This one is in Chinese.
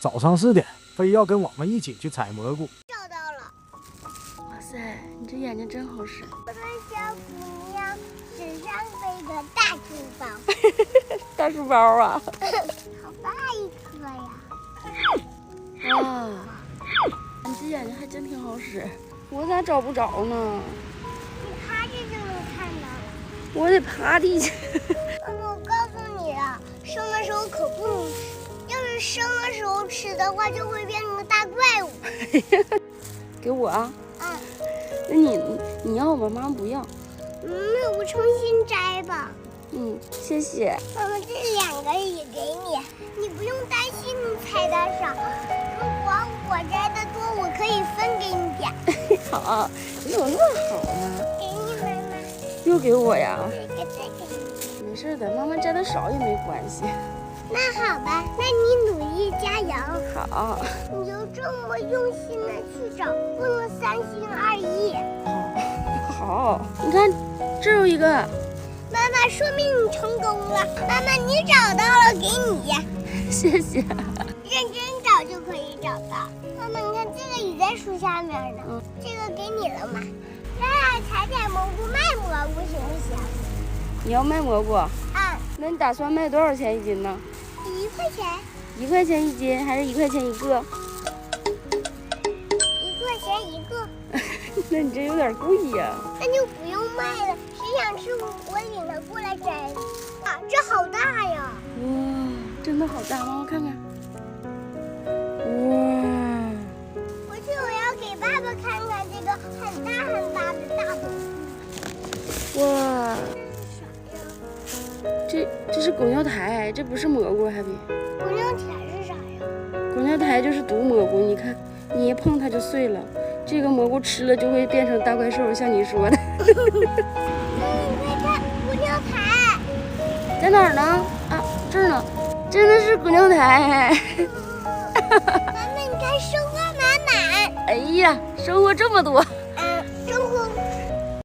早上4点，非要跟我们一起去采蘑菇。找到了！哇塞，你这眼睛真好使。我的小姑娘，纸上背个大书包。大书包啊！好大一颗呀！哇，你这眼睛还真挺好使。我咋找不着呢？你趴着就能看到了。我得爬地去。妈妈，我告诉你啊，生的时候可不能吃，要是生的时候吃的话，就会变成个大怪物。给我啊？嗯。那你要吗？妈妈不要。那我重新摘吧。嗯，谢谢。妈妈，这2个也给你，你不用担心你采的少。如果我摘的多，我可以分给你点。好，你怎么那么好呢？给你妈妈。又给我呀？这个再给你。没事的，妈妈摘的少也没关系。那好吧，那你努力加油。好。你就这么用心的去找，不能3心2意。好，你看，这有一个。妈妈，说明你成功了。妈妈，你找到了，给你。谢谢。认真找就可以找到。妈妈，你看这个也在树下面呢。这个给你了吗？咱俩采蘑菇卖蘑菇行不行？你要卖蘑菇？啊。那你打算卖多少钱1斤呢1块钱。1块钱1斤，还是1块钱1个？1块钱1个。那你这有点贵呀。那就不用卖了，谁想吃我领他过来摘。啊，这好大呀！哇，真的好大，妈妈看看。哇！回去我要给爸爸看看这个很大很大的大蘑菇。哇！这是啥呀？这是狗尿苔，这不是蘑菇，Happy。狗尿苔是啥呀？狗尿苔就是毒蘑菇，你看，你一碰它就碎了。这个蘑菇吃了就会变成大怪兽，像你说的。你快看，狗尿苔在哪儿呢？啊，这儿呢，真的是狗尿苔。妈妈，你看收获满满。哎呀，收获这么多。